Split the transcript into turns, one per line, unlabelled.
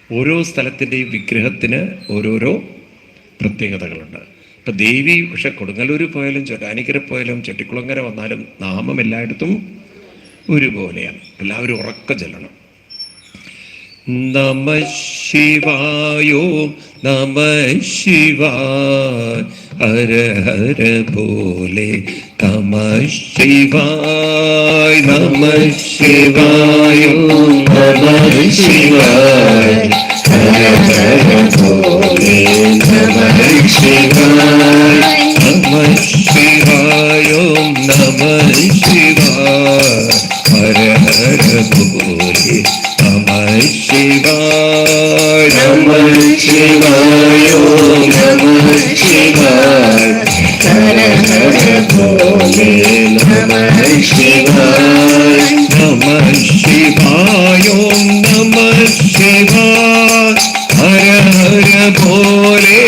ഓരോ സ്ഥലത്തിൻ്റെയും വിഗ്രഹത്തിന് ഓരോരോ പ്രത്യേകതകളുണ്ട്. ഇപ്പം ദേവി പക്ഷെ കൊടുങ്ങല്ലൂർ പോയാലും ചൊറ്റാനിക്കര പോയാലും ചെട്ടിക്കുളങ്ങര വന്നാലും നാമം എല്ലായിടത്തും ഒരുപോലെയാണ്. എല്ലാവരും ഉറക്ക ചെല്ലണം. നമ ശിവായോ നമ ശിവായ ഹര ഹര ഭോലെ നമ ശിവായ നമ ശിവായോ നമ ശിവായ ഹര ഹര ഭോലെ നമ ശിവായ നമ ശിവായോ നമ ശിവായ ഹര ഹര ഭോലെ നമ ശിവായ നമ ശിവായോ നമ ശിവായ ഹര ഹര ഭോലെ നമ ശിവായ നമ ശിവായോ നമ ശിവായ ഹര ഹര ഭോലെ